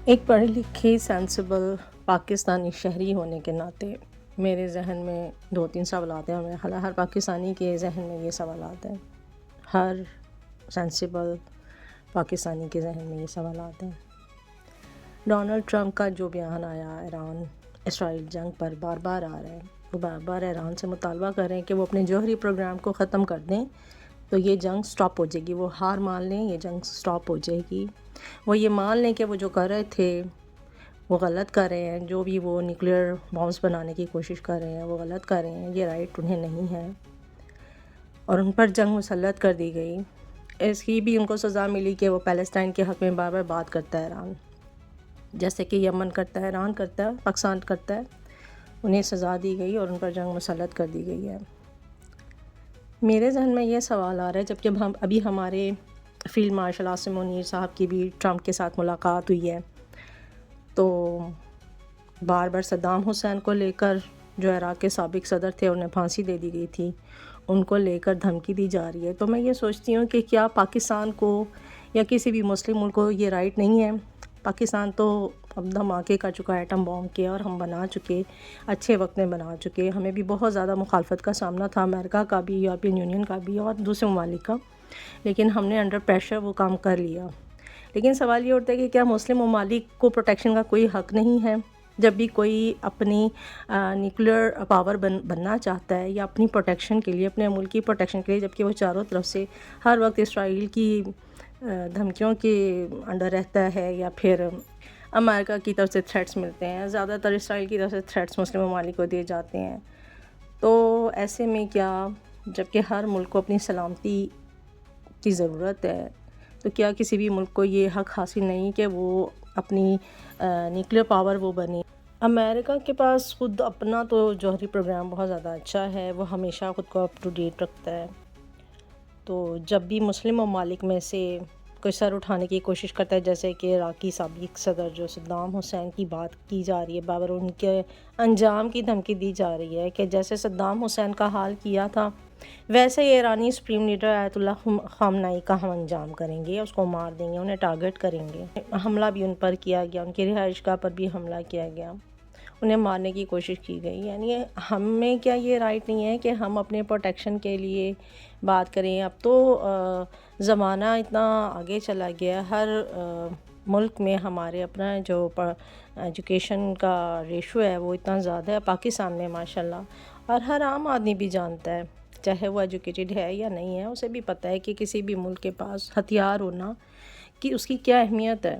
ایک پڑھی لکھی سینسیبل پاکستانی شہری ہونے کے ناطے میرے ذہن میں 2-3 سوالات ہیں، اور ہر پاکستانی کے ذہن میں یہ سوالات ہیں، ہر سینسیبل پاکستانی کے ذہن میں یہ سوالات ہیں۔ ڈونلڈ ٹرمپ کا جو بیان آیا ایران اسرائیل جنگ پر بار بار آ رہا ہے، وہ بار بار ایران سے مطالبہ کر رہے ہیں کہ وہ اپنے جوہری پروگرام کو ختم کر دیں تو یہ جنگ سٹاپ ہو جائے گی، وہ ہار مان لیں، یہ جنگ سٹاپ ہو جائے گی، وہ یہ مان لیں کہ وہ جو کر رہے تھے وہ غلط کر رہے ہیں، جو بھی وہ نیوکلیر بامز بنانے کی کوشش کر رہے ہیں وہ غلط کر رہے ہیں، یہ رائٹ انہیں نہیں ہے، اور ان پر جنگ مسلط کر دی گئی۔ اس کی بھی ان کو سزا ملی کہ وہ پیلسٹائن کے حق میں بار بار بات کرتا ہے ایران، جیسے کہ یمن کرتا ہے، ایران کرتا ہے، پاکستان کرتا ہے، انہیں سزا دی گئی اور ان پر جنگ مسلط کر دی گئی ہے۔ میرے ذہن میں یہ سوال آ رہا ہے، جبکہ ابھی ہمارے فیلڈ مارشل عاصم منیر صاحب کی بھی ٹرمپ کے ساتھ ملاقات ہوئی ہے، تو بار بار صدام حسین کو لے کر، جو عراق کے سابق صدر تھے انہیں پھانسی دے دی گئی تھی، ان کو لے کر دھمکی دی جا رہی ہے، تو میں یہ سوچتی ہوں کہ کیا پاکستان کو یا کسی بھی مسلم ملک کو یہ رائٹ نہیں ہے؟ پاکستان تو اب دھماکے کر چکا ہے ایٹم بام کے، اور ہم بنا چکے، اچھے وقت میں بنا چکے، ہمیں بھی بہت زیادہ مخالفت کا سامنا تھا، امریکہ کا بھی، یورپین یونین کا بھی اور دوسرے ممالک کا، لیکن ہم نے انڈر پریشر وہ کام کر لیا۔ لیکن سوال یہ اٹھتا ہے کہ کیا مسلم ممالک کو پروٹیکشن کا کوئی حق نہیں ہے؟ جب بھی کوئی اپنی نیوکلیر پاور بننا چاہتا ہے یا اپنی پروٹیکشن کے لیے، اپنے ملک کی پروٹیکشن کے لیے، جبکہ وہ چاروں طرف سے ہر وقت اسرائیل کی دھمکیوں کے انڈر رہتا ہے، یا پھر امریکہ کی طرف سے تھریٹس ملتے ہیں، زیادہ تر اسرائیل کی طرف سے تھریٹس مسلم ممالک کو دیے جاتے ہیں، تو ایسے میں کیا، جبکہ ہر ملک کو اپنی سلامتی کی ضرورت ہے، تو کیا کسی بھی ملک کو یہ حق حاصل نہیں کہ وہ اپنی نیوکلیر پاور وہ بنے؟ امریکہ کے پاس خود اپنا تو جوہری پروگرام بہت زیادہ اچھا ہے، وہ ہمیشہ خود کو اپ ٹو ڈیٹ رکھتا ہے، تو جب بھی مسلم ممالک میں سے کوئی سر اٹھانے کی کوشش کرتا ہے، جیسے کہ عراقی سابق صدر جو صدام حسین کی بات کی جا رہی ہے، بابر ان کے انجام کی دھمکی دی جا رہی ہے کہ جیسے صدام حسین کا حال کیا تھا ویسے ہی ایرانی سپریم لیڈر آیت اللہ خامنائی کا ہم انجام کریں گے، اس کو مار دیں گے، انہیں ٹارگٹ کریں گے۔ حملہ بھی ان پر کیا گیا، ان کی رہائش گاہ پر بھی حملہ کیا گیا، انہیں مارنے کی کوشش کی گئی۔ یعنی ہمیں کیا یہ رائٹ نہیں ہے کہ ہم اپنے پروٹیکشن کے لیے بات کریں؟ اب تو زمانہ اتنا آگے چلا گیا، ہر ملک میں ہمارے اپنا جو ایجوکیشن کا ریشو ہے وہ اتنا زیادہ ہے پاکستان میں ماشاءاللہ، اور ہر عام آدمی بھی جانتا ہے، چاہے وہ ایجوکیٹڈ ہے یا نہیں ہے، اسے بھی پتہ ہے کہ کسی بھی ملک کے پاس ہتھیار ہونا کہ اس کی کیا اہمیت ہے۔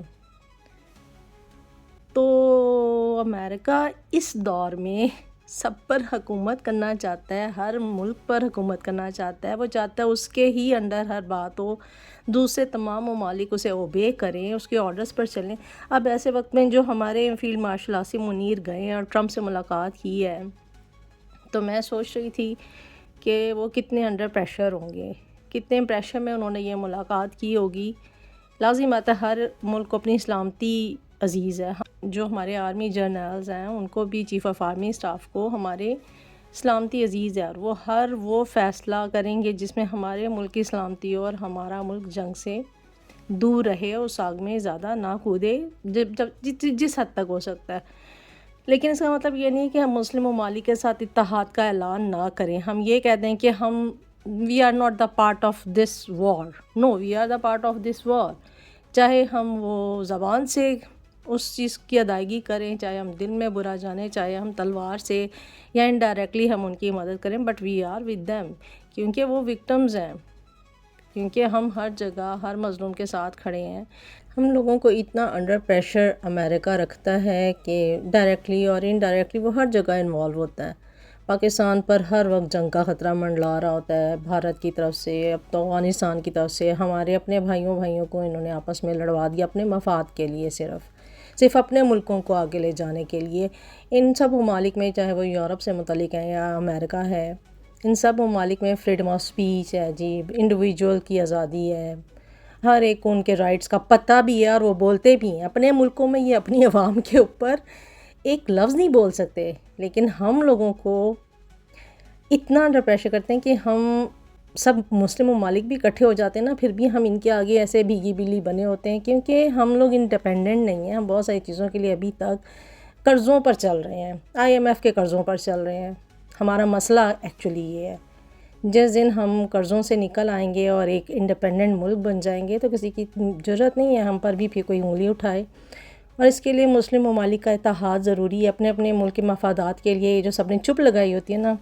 تو امریکہ اس دور میں سب پر حکومت کرنا چاہتا ہے، ہر ملک پر حکومت کرنا چاہتا ہے، وہ چاہتا ہے اس کے ہی انڈر ہر بات ہو، دوسرے تمام ممالک اسے اوبے کریں، اس کے آرڈرز پر چلیں۔ اب ایسے وقت میں جو ہمارے فیلڈ مارشل عاصم منیر گئے اور ٹرمپ سے ملاقات کی ہے، تو میں سوچ رہی تھی کہ وہ کتنے انڈر پریشر ہوں گے، کتنے پریشر میں انہوں نے یہ ملاقات کی ہوگی۔ لازم بات ہے ہر ملک کو اپنی سلامتی عزیز ہے، جو ہمارے آرمی جرنلز ہیں ان کو بھی، چیف آف آرمی اسٹاف کو ہمارے سلامتی عزیز ہے، اور وہ ہر وہ فیصلہ کریں گے جس میں ہمارے ملک کی سلامتی ہو اور ہمارا ملک جنگ سے دور رہے، اس آگ میں زیادہ نہ کودے جس حد تک ہو سکتا ہے۔ لیکن اس کا مطلب یہ نہیں کہ ہم مسلم ممالک کے ساتھ اتحاد کا اعلان نہ کریں، ہم یہ کہہ دیں کہ ہم we are not the part of this war, no we are the part of this war, چاہے ہم وہ زبان سے اس چیز کی ادائیگی کریں، چاہے ہم دل میں برا جانیں، چاہے ہم تلوار سے یا انڈائریکٹلی ہم ان کی مدد کریں، but we are with them, کیونکہ وہ وکٹمز ہیں، کیونکہ ہم ہر جگہ ہر مظلوم کے ساتھ کھڑے ہیں۔ ہم لوگوں کو اتنا انڈر پریشر امریکہ رکھتا ہے کہ ڈائریکٹلی اور انڈائریکٹلی وہ ہر جگہ انوالو ہوتا ہے، پاکستان پر ہر وقت جنگ کا خطرہ منڈلا رہا ہوتا ہے، بھارت کی طرف سے، اب تو افغانستان کی طرف سے، ہمارے اپنے بھائیوں کو انہوں نے آپس میں لڑوا دیا اپنے مفاد کے لیے، صرف اپنے ملکوں کو آگے لے جانے کے لیے۔ ان سب ممالک میں، چاہے وہ یورپ سے متعلق ہیں یا امریکہ ہے، ان سب ممالک میں فریڈم آف سپیچ ہے جی، انڈیویجول کی آزادی ہے، ہر ایک کو ان کے رائٹس کا پتہ بھی ہے اور وہ بولتے بھی ہیں۔ اپنے ملکوں میں یہ اپنی عوام کے اوپر ایک لفظ نہیں بول سکتے، لیکن ہم لوگوں کو اتنا انڈر پریشر کرتے ہیں کہ ہم سب مسلم ممالک بھی اکٹھے ہو جاتے ہیں نا، پھر بھی ہم ان کے آگے ایسے بھیگی بلی بنے ہوتے ہیں، کیونکہ ہم لوگ انڈیپینڈنٹ نہیں ہیں. ہم بہت ساری چیزوں کے لیے ابھی تک قرضوں پر چل رہے ہیں، IMF کے قرضوں پر چل رہے ہیں. ہمارا مسئلہ ایکچولی یہ ہے. جس دن ہم قرضوں سے نکل آئیں گے اور ایک انڈیپینڈنٹ ملک بن جائیں گے تو کسی کی ضرورت نہیں ہے ہم پر بھی پھر کوئی انگلی اٹھائے. اور اس کے لیے مسلم ممالک کا اتحاد ضروری ہے. اپنے اپنے ملک کے مفادات کے لیے جو سب نے چپ لگائی ہوتی ہے نا،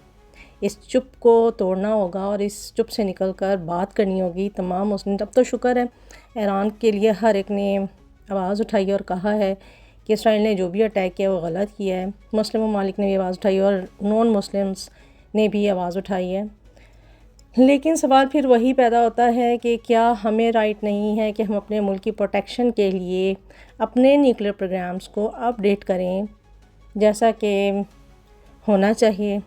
اس چپ کو توڑنا ہوگا اور اس چپ سے نکل کر بات کرنی ہوگی تمام مسلم. تب تو شکر ہے ایران کے لیے ہر ایک نے آواز اٹھائی اور کہا ہے کہ اسرائیل نے جو بھی اٹیک کیا وہ غلط کیا ہے. مسلم ممالک نے بھی آواز اٹھائی اور نون مسلمس نے بھی آواز اٹھائی ہے. لیکن سوال پھر وہی پیدا ہوتا ہے کہ کیا ہمیں رائٹ نہیں ہے کہ ہم اپنے ملک کی پروٹیکشن کے لیے اپنے نیوکلیر پروگرامز کو اپ ڈیٹ کریں جیسا کہ ہونا چاہیے.